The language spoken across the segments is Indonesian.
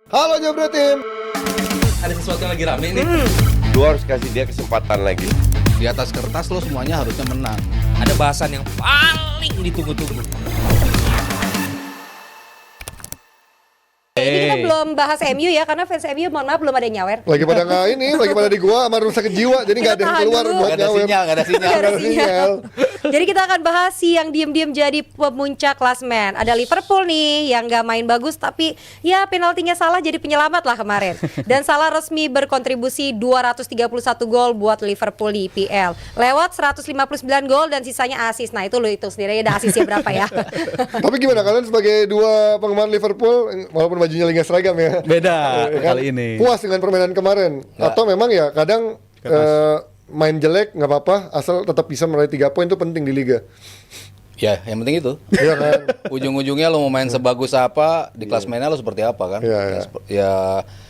Halo Jabro Tim. Ada sesuatu yang lagi rame nih. Lu harus kasih dia kesempatan lagi. Di atas kertas lo semuanya harusnya menang. Ada bahasan yang paling ditunggu-tunggu. Ini kita belum bahas MU ya, karena fans MU mohon maaf belum ada yang nyawer. Lagi pada lagi pada di gua sama rumah sakit jiwa, jadi nggak ada yang tahan keluar dulu. buat Gak ada nyawer. sinyal, gak ada sinyal. Nggak ada sinyal. Jadi kita akan bahas si yang diem-diem jadi pemuncak klasmen. Ada Liverpool nih yang nggak main bagus, tapi ya penaltinya salah jadi penyelamat lah kemarin. Dan Salah resmi berkontribusi 231 gol buat Liverpool di IPL. Lewat 159 gol dan sisanya asis. Nah itu lo hitung sendiri ada asisnya berapa ya. Tapi gimana kalian sebagai dua penggemar Liverpool, walaupun bajunya liga seragam ya? Beda Ya kan? kali ini. Puas dengan permainan kemarin? Nggak. Atau memang ya kadang main jelek nggak apa-apa, asal tetap bisa meraih 3 poin itu penting di liga. Ya, yang penting itu. Iya kan? Ujung-ujungnya lo mau main sebagus apa, di klasmennya lo seperti apa kan? Iya, iya.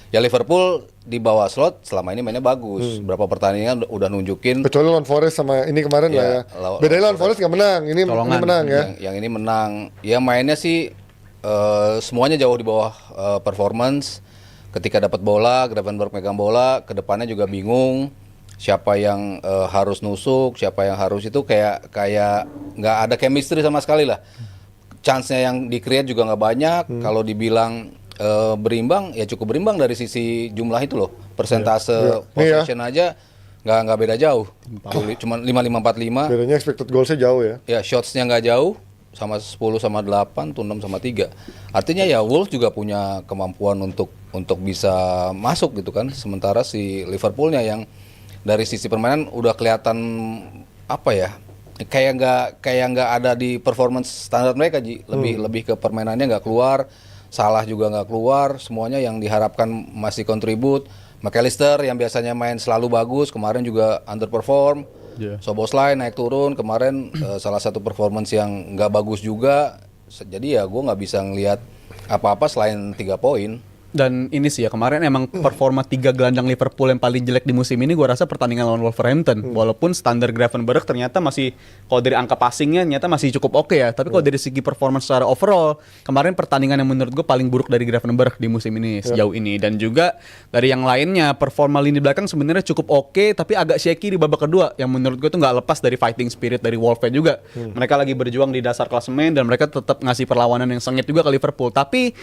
Ya Liverpool di bawah slot selama ini mainnya bagus. Berapa pertandingan udah nunjukin. Kecuali lawan Forest sama ini kemarin lah ya. Bedanya lawan Forest nggak menang, ini menang ya. Yang ini menang. Ya mainnya sih semuanya jauh di bawah performance. Ketika dapat bola, Gravenberch megang bola, kedepannya juga bingung. Siapa yang harus nusuk, siapa yang harus itu kayak nggak ada chemistry sama sekali lah. Chance-nya yang di-create juga nggak banyak. Kalau dibilang berimbang, ya cukup berimbang dari sisi jumlah itu loh. Persentase possession aja nggak beda jauh. Cuma 5-5-4-5. Bedanya expected goals-nya jauh ya. Ya shots-nya nggak jauh, sama 10 sama 8, tuh 6 sama 3. Artinya ya Wolves juga punya kemampuan untuk bisa masuk gitu kan. Sementara si Liverpoolnya yang dari sisi permainan udah kelihatan apa ya? Kayak nggak ada di performance standar mereka, Ji. Lebih ke permainannya nggak keluar, Salah juga nggak keluar, semuanya yang diharapkan masih kontribut. McAllister yang biasanya main selalu bagus, kemarin juga underperform. Szoboszlai naik turun kemarin, salah satu performance yang nggak bagus juga. Jadi ya gue nggak bisa ngelihat apa-apa selain 3 poin. Dan ini sih ya kemarin emang performa 3 gelandang Liverpool yang paling jelek di musim ini gue rasa pertandingan lawan Wolverhampton. Walaupun standar Gravenberch ternyata masih, kalau dari angka passingnya ternyata masih cukup oke ya. Tapi kalau dari segi performance secara overall, kemarin pertandingan yang menurut gue paling buruk dari Gravenberch di musim ini sejauh ini. Dan juga dari yang lainnya performa lini belakang sebenarnya cukup oke, tapi agak shaky di babak kedua. Yang menurut gue tuh nggak lepas dari fighting spirit dari Wolves juga. Mereka lagi berjuang di dasar klasemen dan mereka tetap ngasih perlawanan yang sengit juga ke Liverpool. Tapi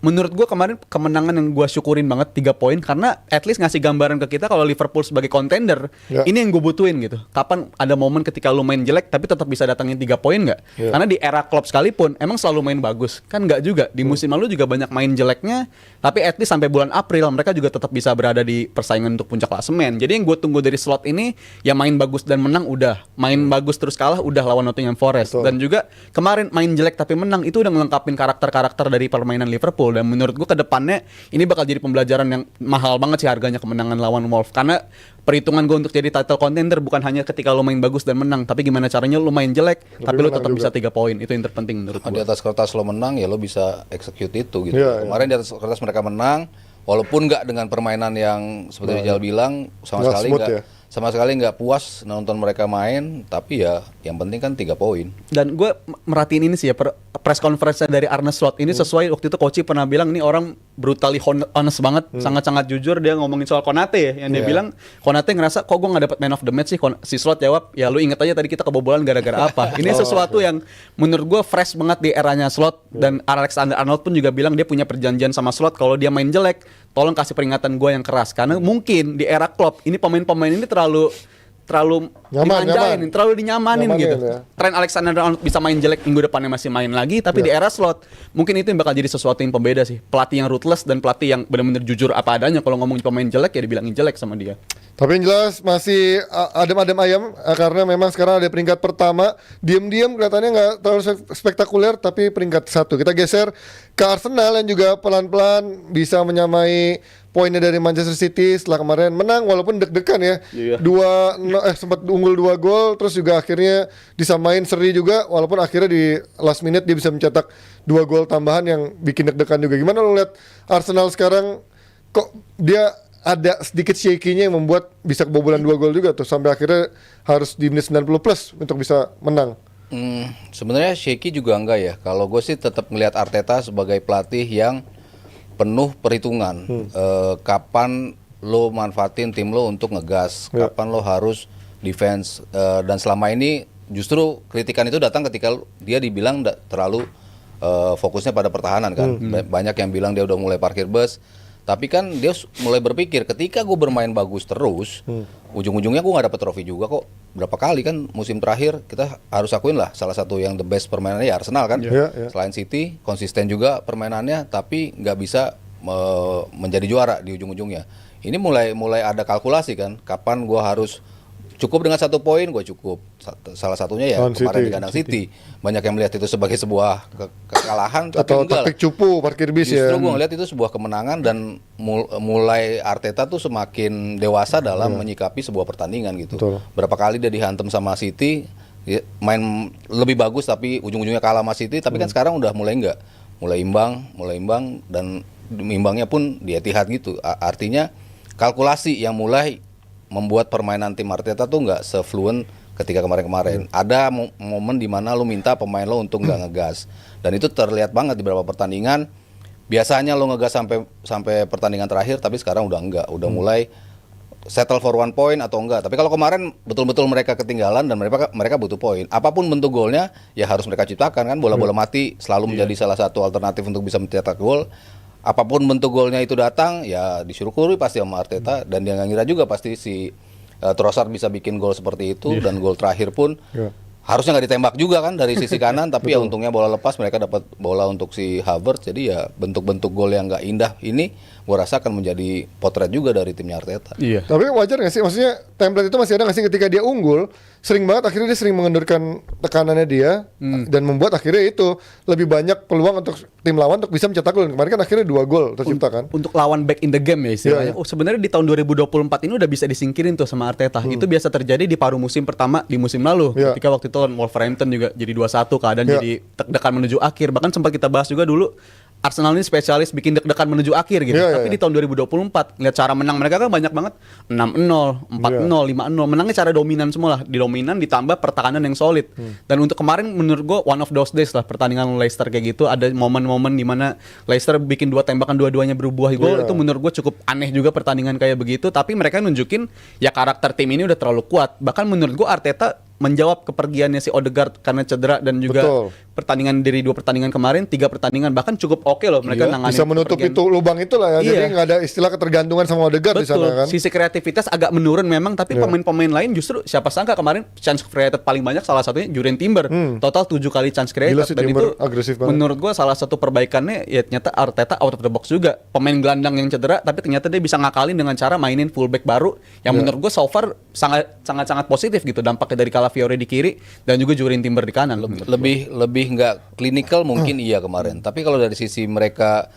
menurut gue kemarin kemenangan yang gue syukurin banget 3 poin karena at least ngasih gambaran ke kita kalau Liverpool sebagai contender ini yang gue butuhin gitu. Kapan ada momen ketika lu main jelek tapi tetap bisa datangin 3 poin nggak? Karena di era Klopp sekalipun emang selalu main bagus kan nggak juga. Di musim lalu juga banyak main jeleknya tapi at least sampai bulan April mereka juga tetap bisa berada di persaingan untuk puncak klasemen. Jadi yang gue tunggu dari slot ini ya main bagus dan menang udah, main bagus terus kalah udah lawan Nottingham Forest. Dan juga kemarin main jelek tapi menang itu udah ngelengkapin karakter-karakter dari permainan Liverpool. Dan menurut gue ke depannya ini bakal jadi pembelajaran yang mahal banget sih harganya kemenangan lawan Wolves. Karena perhitungan gue untuk jadi title contender bukan hanya ketika lo main bagus dan menang, tapi gimana caranya lo main jelek tapi lo tetap bisa 3 poin. Itu yang terpenting menurut Di gue. atas kertas lo menang ya lo bisa execute itu gitu. Iya, Kemarin di atas kertas mereka menang, walaupun nggak dengan permainan yang seperti Rijal bilang Nggak smooth ya. sama sekali nggak puas nonton mereka main, tapi ya yang penting kan 3 poin. Dan gue merhatiin ini sih ya press conference dari Arne Slot ini sesuai waktu itu Koci pernah bilang ini orang brutally honest banget, sangat-sangat jujur. Dia ngomongin soal Konate ya, yang dia bilang Konate ngerasa kok gue nggak dapat man of the match sih. Si Slot jawab ya lu inget aja tadi kita kebobolan gara-gara apa. Ini sesuatu yang menurut gue fresh banget di eranya Slot. Dan Alexander Arnold pun juga bilang dia punya perjanjian sama Slot kalau dia main jelek tolong kasih peringatan gue yang keras. Karena mungkin di era Klopp ini pemain-pemain ini terlalu dimanjain, terlalu dinyamanin gitu. Ya. Trent Alexander-Arnold bisa main jelek, minggu depannya masih main lagi, tapi di era Slot mungkin itu yang bakal jadi sesuatu yang pembeda sih. Pelatih yang ruthless dan pelatih yang benar-benar jujur apa adanya. Kalau ngomongin pemain jelek ya dibilangin jelek sama dia. Tapi yang jelas masih adem-adem ayam karena memang sekarang ada peringkat pertama. Diam-diam kelihatannya nggak terlalu spektakuler tapi peringkat 1. Kita geser ke Arsenal yang juga pelan-pelan bisa menyamai poinnya dari Manchester City setelah kemarin menang walaupun deg-degan ya. Sempat unggul 2 gol terus juga akhirnya disamain seri juga walaupun akhirnya di last minute dia bisa mencetak 2 gol tambahan yang bikin deg-degan juga. Gimana lo lihat Arsenal sekarang kok dia ada sedikit shaky-nya yang membuat bisa kebobolan 2 gol juga tuh sampai akhirnya harus di menit 90 plus untuk bisa menang. Sebenarnya shaky juga enggak ya. Kalau gue sih tetap melihat Arteta sebagai pelatih yang penuh perhitungan. Kapan lo manfaatin tim lo untuk ngegas, kapan lo harus defense, dan selama ini justru kritikan itu datang ketika dia dibilang terlalu fokusnya pada pertahanan kan. Banyak yang bilang dia udah mulai parkir bus, tapi kan dia mulai berpikir ketika gue bermain bagus terus, ujung-ujungnya gue nggak dapet trofi juga kok. Berapa kali kan musim terakhir kita harus akuin lah salah satu yang the best permainannya ya Arsenal kan. Selain City konsisten juga permainannya, tapi nggak bisa menjadi juara di ujung-ujungnya. Ini mulai ada kalkulasi kan, kapan gue harus cukup dengan 1 poin, gue cukup. Salah satunya ya kemarin di kandang City. Banyak yang melihat itu sebagai sebuah kekalahan, atau tapi taktik cupu parkir bis ya. Justru gue ngeliat itu sebuah kemenangan, dan mulai Arteta tuh semakin dewasa dalam menyikapi sebuah pertandingan gitu. Betul. Berapa kali dia dihantam sama City, main lebih bagus tapi ujung-ujungnya kalah sama City, tapi kan sekarang udah mulai imbang, dan imbangnya pun di Etihad gitu. Artinya kalkulasi yang mulai membuat permainan tim Arteta tuh nggak se-fluent ketika kemarin-kemarin. Ada momen di mana lo minta pemain lo untuk nggak ngegas, dan itu terlihat banget di beberapa pertandingan. Biasanya lo ngegas sampai pertandingan terakhir, tapi sekarang udah enggak, udah mulai settle for 1 point atau enggak. Tapi kalau kemarin betul-betul mereka ketinggalan dan mereka butuh poin. Apapun bentuk golnya ya harus mereka ciptakan kan. Bola-bola mati selalu menjadi salah satu alternatif untuk bisa mencetak gol. Apapun bentuk golnya itu datang, ya disyukuri pasti sama Arteta, dan dia nggak ngira juga pasti si Trossard bisa bikin gol seperti itu, dan gol terakhir pun harusnya nggak ditembak juga kan dari sisi kanan, tapi ya untungnya bola lepas, mereka dapat bola untuk si Havertz. Jadi ya bentuk-bentuk gol yang nggak indah ini, gua rasa akan menjadi potret juga dari timnya Arteta. Iya. Tapi wajar nggak sih? Maksudnya template itu masih ada nggak sih ketika dia unggul? Sering banget akhirnya dia sering mengendurkan tekanannya dia, dan membuat akhirnya itu lebih banyak peluang untuk tim lawan untuk bisa mencetak gol. Kemarin kan akhirnya 2 gol tercipta kan. Untuk lawan back in the game ya istilahnya. Iya. Oh, sebenarnya di tahun 2024 ini udah bisa disingkirin tuh sama Arteta. Itu biasa terjadi di paruh musim pertama di musim lalu. Iya. Ketika waktu itu lawan Wolverhampton juga jadi 2-1, keadaan Iya. jadi deg-degan menuju akhir. Bahkan sempat kita bahas juga dulu, Arsenal ini spesialis bikin deg-degan menuju akhir gitu. Iya, Tapi iya. di tahun 2024 lihat cara menang mereka kan banyak banget. 6-0, 4-0, 5-0. Menangnya cara dominan semua lah. Di dominan ditambah pertahanan yang solid. Dan untuk kemarin menurut gue one of those days lah pertandingan Leicester kayak gitu. Ada momen-momen di mana Leicester bikin 2 tembakan, dua-duanya berbuah gol. Iya. Itu menurut gue cukup aneh juga pertandingan kayak begitu. Tapi mereka nunjukin ya karakter tim ini udah terlalu kuat. Bahkan menurut gue Arteta menjawab kepergiannya si Odegaard karena cedera, dan juga Betul. pertandingan dari 2 pertandingan kemarin, 3 pertandingan bahkan cukup oke loh mereka nanganin Bisa menutup kepergian. itu lubang itulah ya. Iya. Jadi nggak ada istilah ketergantungan sama Odegaard di Betul, sana kan. sisi kreativitas agak menurun memang, tapi Iya. pemain-pemain lain justru siapa sangka kemarin chance created paling banyak salah satunya Jurrien Timber. Total 7 kali chance created. Gila sih, Dan Timber itu agresif banget. menurut gua salah satu perbaikannya ya ternyata Arteta out of the box juga. Pemain gelandang yang cedera tapi ternyata dia bisa ngakalin dengan cara mainin fullback baru yang menurut gua so far sangat positif gitu dampaknya dari Calafiori di kiri dan juga Jurrien Timber di kanan. Lebih nggak klinikal mungkin iya kemarin, tapi kalau dari sisi mereka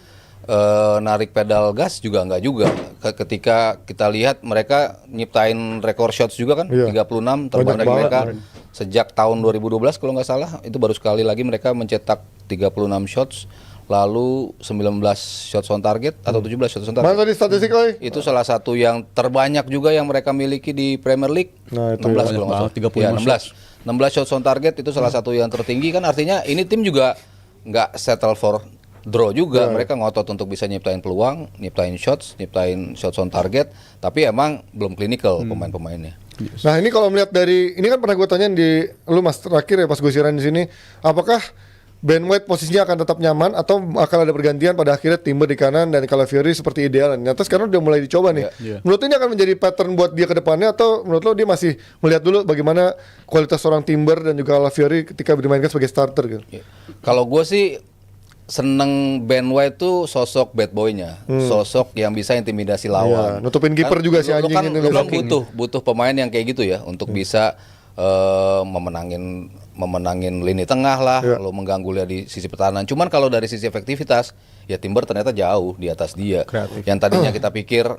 narik pedal gas juga nggak juga. Ketika kita lihat mereka nyiptain rekor shots juga kan, Iya. 36 terbanyak banget mereka kemarin. sejak tahun 2012 kalau nggak salah. Itu baru sekali lagi mereka mencetak 36 shots, lalu 19 shots on target atau 17 shots on target. Mana tadi statistik Oi? Itu salah satu yang terbanyak juga yang mereka miliki di Premier League. Nah, itu 16 banyak kalau nggak banget, salah. 35 Ya, 16 shots on target itu salah satu yang tertinggi kan, artinya ini tim juga nggak settle for draw juga. Mereka ngotot untuk bisa nyiptain peluang, nyiptain shots on target, tapi emang belum klinikal pemain-pemainnya. Nah ini kalau melihat dari ini kan pernah gue tanyain di lu mas terakhir ya pas gue siaran di sini, apakah Ben White posisinya akan tetap nyaman atau akan ada pergantian pada akhirnya Timber di kanan dan Calafiori seperti ideal. Ternyata sekarang udah mulai dicoba nih. Iya. Menurut lu ini akan menjadi pattern buat dia ke depannya atau menurut lo dia masih melihat dulu bagaimana kualitas seorang Timber dan juga Calafiori ketika dimainkan sebagai starter gitu? Ya. Kalau gue sih seneng Ben White tuh sosok bad boy-nya, sosok yang bisa intimidasi lawan. Iya, nutupin kiper juga si anjing kan, ini lu kan biasanya. butuh pemain yang kayak gitu ya untuk bisa memenangin lini tengah lah, Iya. lo mengganggu dia di sisi pertahanan. Cuman kalau dari sisi efektivitas, ya Timber ternyata jauh di atas dia. Kreatif. Yang tadinya kita pikir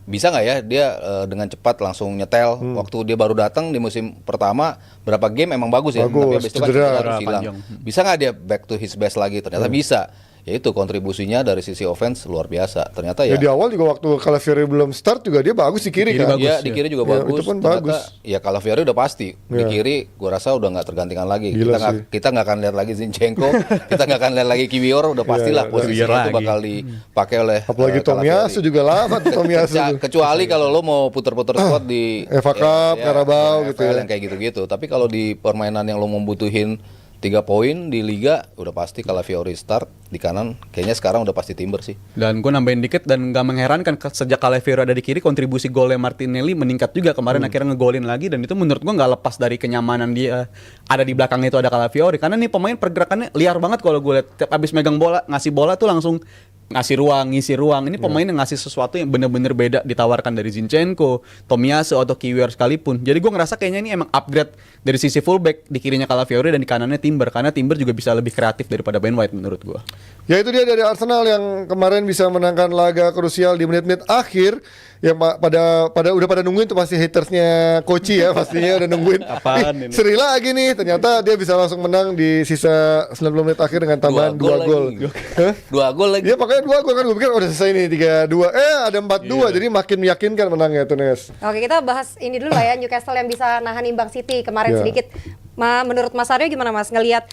bisa nggak ya dia dengan cepat langsung nyetel. Waktu dia baru datang di musim pertama berapa game emang bagus ya, Bagus, tapi habis itu kan cedera. terus hilang. Panjang. Bisa nggak dia back to his best lagi? Ternyata bisa. ya itu kontribusinya dari sisi offense luar biasa. Ternyata Ya ya di awal juga waktu Calafiori belum start juga dia bagus di kiri Kiri kan. bagus. ya di kiri juga Ya, bagus. itu pun Ternyata, bagus. ya Calafiori udah pasti. Di Ya. kiri gua rasa udah nggak tergantikan lagi. Gila Kita nggak akan lihat lagi Zinchenko, kita nggak akan lihat lagi Kiwior, udah pastilah ya, posisinya Kiwior itu lagi. bakal dipakai oleh Apalagi Tomiyasu juga lama tuh Tomiyasu. Kecuali kalau lo mau puter-puter squad di FA Cup, Carabao gitu FPL ya. yang kayak gitu-gitu. Tapi kalau di permainan yang lo membutuhin 3 poin di liga, udah pasti Calafiori start di kanan. Kayaknya sekarang udah pasti Timber sih. Dan gue nambahin dikit dan gak mengherankan sejak Calafiori ada di kiri kontribusi golnya Martinelli meningkat juga kemarin akhirnya ngegolin lagi dan itu menurut gue nggak lepas dari kenyamanan dia ada di belakang itu ada Calafiori karena nih pemain pergerakannya liar banget kalau gue lihat tiap abis megang bola ngasih bola tuh langsung ngasih ruang, ngisi ruang. Ini pemain yang ngasih sesuatu yang bener-bener beda ditawarkan dari Zinchenko, Tomiyasu atau Kiwior sekalipun. Jadi gue ngerasa kayaknya ini emang upgrade dari sisi fullback di kirinya Calafiori dan di kanannya Timber karena Timber juga bisa lebih kreatif daripada Ben White menurut gue. Ya itu dia dari Arsenal yang kemarin bisa menangkan laga krusial di menit-menit akhir yang udah pada nungguin tuh pasti hatersnya Koci ya pastinya udah nungguin. Apaan ini? Seri lagi nih ternyata dia bisa langsung menang di sisa 90 menit akhir dengan tambahan 2 gol. Hah? 2 gol lagi. Iya makanya 2 gol kan gue pikir udah selesai nih 3-2. Ada 4-2 jadi makin meyakinkan menangnya tuh Nes. Oke, kita bahas ini dulu lah ya, Newcastle yang bisa nahan imbang City kemarin Ya. sedikit. Menurut Mas Aryo gimana Mas ngelihat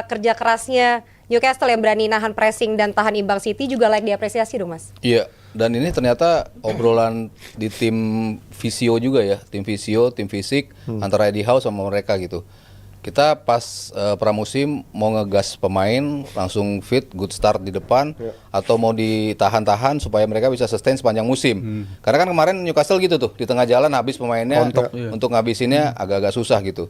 kerja kerasnya Newcastle yang berani nahan pressing dan tahan imbang City juga layak diapresiasi dong Mas? Iya, dan ini ternyata obrolan di tim Visio juga ya, tim Visio, tim fisik antara Eddie Howe sama mereka gitu. Kita pas pramusim mau ngegas pemain langsung fit, good start di depan atau mau ditahan-tahan supaya mereka bisa sustain sepanjang musim. Karena kan kemarin Newcastle gitu tuh, di tengah jalan habis pemainnya untuk ngabisinnya agak-agak susah gitu.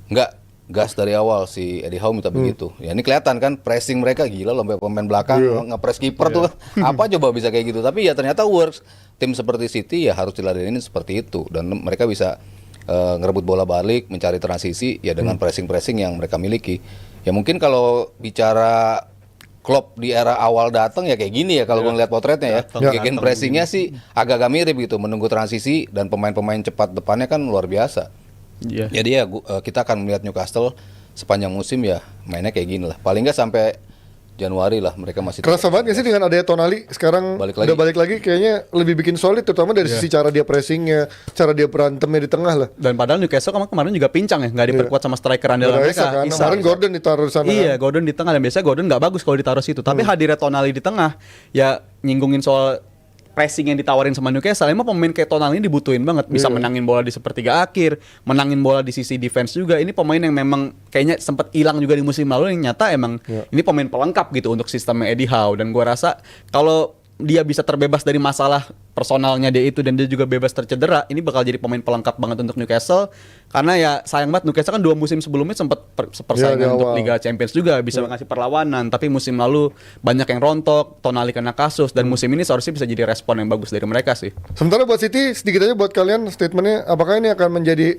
Enggak, gas dari awal si Eddie Howe minta begitu. Ya ini kelihatan kan pressing mereka gila loh, sampai pemain belakang nge-press kiper tuh kan. Apa coba bisa kayak gitu. Tapi ya ternyata works. Tim seperti City ya harus diladenin seperti itu dan mereka bisa ngerebut bola balik, mencari transisi ya dengan pressing-pressing yang mereka miliki. Ya mungkin kalau bicara Klopp di era awal datang ya kayak gini ya kalau gue ngeliat potretnya ya. Gegen pressingnya sih agak-agak mirip gitu, menunggu transisi dan pemain-pemain cepat depannya kan luar biasa. Iya. Jadi ya kita akan melihat Newcastle sepanjang musim ya mainnya kayak gini lah. Paling nggak sampai Januari lah mereka masih Kerasa banget gak sih dengan adanya Tonali sekarang udah balik lagi kayaknya lebih bikin solid terutama dari sisi cara dia pressingnya, cara dia berantemnya di tengah lah. Dan padahal Newcastle kemarin juga pincang ya, nggak diperkuat sama striker andalan Ada mereka. Esa kan, Isa. kemarin Gordon ditaruh di sana. Iya, kan. Gordon di tengah dan biasanya Gordon nggak bagus kalau ditaruh situ. Tapi hadirnya Tonali di tengah, ya nyinggungin soal pressing yang ditawarin sama Newcastle. Emang pemain kayak Tonali ini dibutuhin banget, bisa menangin bola di sepertiga akhir, menangin bola di sisi defense juga. Ini pemain yang memang kayaknya sempat hilang juga di musim lalu yang nyata emang ini pemain pelengkap gitu untuk sistemnya Eddie Howe dan gua rasa kalau dia bisa terbebas dari masalah personalnya dia itu dan dia juga bebas tercedera, ini bakal jadi pemain pelengkap banget untuk Newcastle karena ya sayang banget Newcastle kan 2 musim sebelumnya sempat persaingan untuk Liga Champions juga bisa ngasih perlawanan, tapi musim lalu banyak yang rontok, Tonali kena kasus dan musim ini seharusnya bisa jadi respon yang bagus dari mereka sih. Sementara buat City sedikit aja buat kalian statementnya apakah ini akan menjadi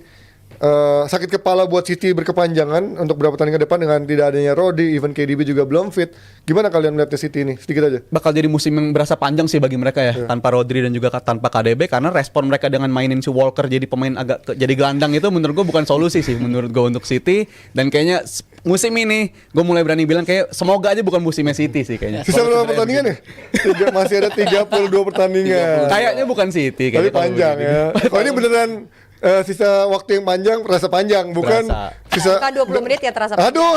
sakit kepala buat City berkepanjangan untuk beberapa pertandingan depan dengan tidak adanya Rodri, even KDB juga belum fit. Gimana kalian melihatnya City ini? Sedikit aja. Bakal jadi musim yang berasa panjang sih bagi mereka ya, tanpa Rodri dan juga tanpa KDB karena respon mereka dengan mainin si Walker jadi pemain jadi gelandang itu menurut gue bukan solusi sih menurut gue untuk City dan kayaknya musim ini gue mulai berani bilang kayak semoga aja bukan musimnya City sih kayaknya. Sisa berapa pertandingan ya? Masih ada 32 pertandingan. Kayaknya bukan City Tapi kayaknya kalau panjang begini. ya. Kalau ini beneran sisa waktu yang panjang terasa panjang, bukan Terasa. sisa. Bukan 20 menit ya terasa. Aduh,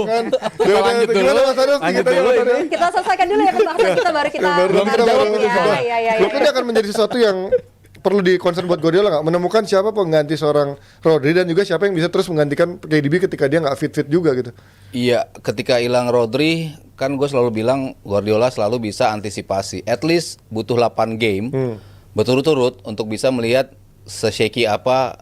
kan. Lanjut dulu. Lanjut dulu ini. Kita selesaikan dulu ya pembahasan kita baru kita Belum kita baru ya. Mungkin ini akan menjadi sesuatu yang perlu di concern buat Guardiola nggak? Menemukan siapa pengganti seorang Rodri dan juga siapa yang bisa terus menggantikan KDB ketika dia nggak fit juga gitu. Iya, ketika hilang Rodri, kan gue selalu bilang Guardiola selalu bisa antisipasi. At least butuh 8 game berturut-turut untuk bisa melihat se-shaky apa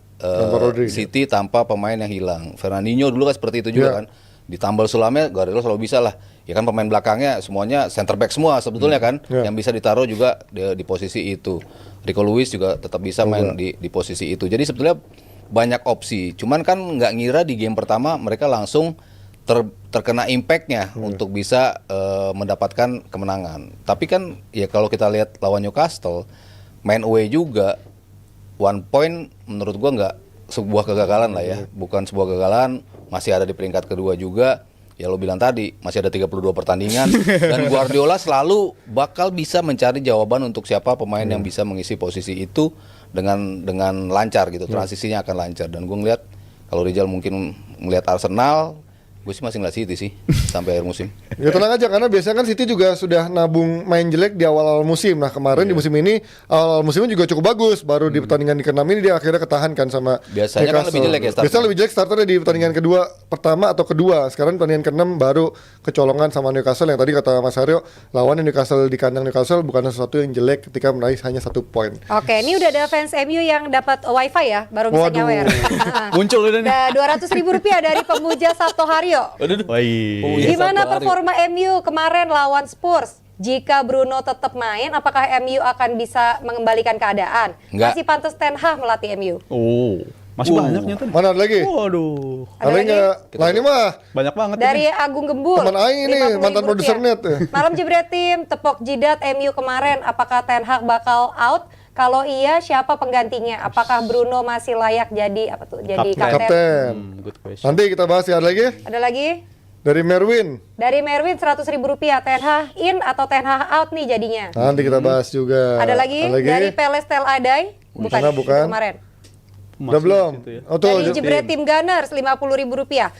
City tanpa pemain yang hilang. Fernandinho dulu kan seperti itu juga kan. Ditambal sulamnya Guardiola selalu bisa lah. Ya kan pemain belakangnya semuanya center back semua sebetulnya kan. Yang bisa ditaruh juga di posisi itu. Rico Lewis juga tetap bisa main di posisi itu. Jadi sebetulnya banyak opsi. Cuman kan nggak ngira di game pertama mereka langsung terkena impact-nya untuk bisa mendapatkan kemenangan. Tapi kan ya kalau kita lihat lawan Newcastle main away juga 1 point menurut gua nggak sebuah kegagalan lah ya. Bukan sebuah kegagalan, masih ada di peringkat kedua juga. ya lo bilang tadi masih ada 32 pertandingan dan Guardiola selalu bakal bisa mencari jawaban untuk siapa pemain yang bisa mengisi posisi itu dengan lancar gitu, transisinya akan lancar. Dan gue ngeliat kalau Rizal mungkin melihat Arsenal, gue sih masih ngeliat City sih sampai akhir musim. Ya tenang aja karena biasanya kan City juga sudah nabung main jelek di awal-awal musim. Nah kemarin di musim ini awal musimnya juga cukup bagus. Baru di pertandingan di ke-6 ini dia akhirnya ketahankan sama Biasanya kan lebih jelek ya startnya. Biasanya lebih jelek starternya di pertandingan kedua pertama atau kedua. Sekarang pertandingan ke-6 baru kecolongan sama Newcastle yang tadi kata Mas Aryo lawannya Newcastle di kandang Newcastle bukan sesuatu yang jelek ketika meraih hanya 1 poin. Oke, ini udah ada fans MU yang dapat wifi ya, baru bisa Waduh. nyawer. Muncul udah nih. Ada Rp200.000 dari pemuja Sabto Haryo. Wih. Oh, iya. Gimana Sabto Haryo. performa MU kemarin lawan Spurs? Jika Bruno tetap main, apakah MU akan bisa mengembalikan keadaan? Enggak. Masih pantas Ten Hag melatih MU? Oh, masih banyak nyata. Mana ada lagi? Waduh, Ada Ada lagi? nggak? Nah ini mah banyak banget Dari ini. Agung Gembul. Teman Aing ini, Rp50.000. mantan produser net. Malam Jebret Tim, tepok jidat MU kemarin. Apakah Ten Hag bakal out? Kalau iya, siapa penggantinya? Apakah Bruno masih layak jadi apa tuh? Jadi Kapten. Kapten. Good question. Nanti kita bahas ya. Ada lagi? Ada lagi? Dari Merwin. Dari Merwin Rp100.000. Ten Hag in atau Ten Hag out nih jadinya? Nanti kita bahas juga. Ada lagi? Dari Peles Tel Adai? Bukan. Bukan. Kemarin. Udah belum? Gitu ya. Oh tuh. Dari Jebret Tim Gunners Rp50.000.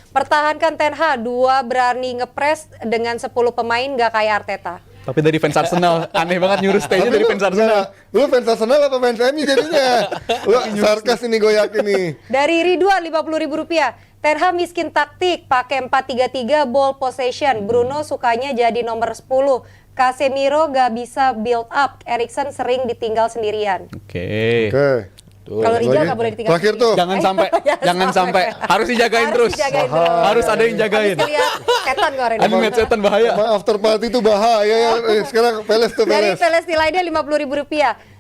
Pertahankan Ten Hag, 2 berani ngepres dengan 10 pemain gak kayak Arteta. Tapi dari fans Arsenal aneh banget nyuruh stay-nya Tapi dari lu- fans Arsenal. Nah, lu fans Arsenal apa fans MU jadinya? Lu sarkas ini gue yakin nih. Dari Ridwan Rp50.000. Ten Hag miskin taktik, pakai 4-3-3 ball possession. Bruno sukanya jadi nomor 10. Casemiro gak bisa build up. Erikson sering ditinggal sendirian. Oke. Oke. Kalau Rizal lagi. gak boleh ditinggal Terakhir sendiri. tuh. Jangan sampai harus dijagain Harus terus. dijagain terus. Harus ada yang jagain. Habis ngeliat setan kemarin. Ada ngeliat setan bahaya. Emang after party itu bahaya ya. Sekarang Peles tuh Dari Peles. Peles nilainya Rp50.000.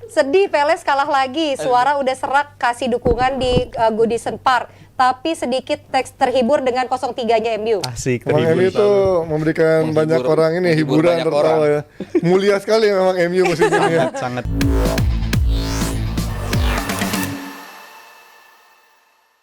Sedih Peles kalah lagi. Suara udah serak kasih dukungan di Goodison Park. Tapi sedikit teks terhibur dengan 0-3-nya MU. Asik Emang MU terhibur. tuh memberikan Menghibur- banyak orang ini menghibur hiburan banyak tertawa orang. ya. Mulia sekali memang MU musim ini ya. Sangat.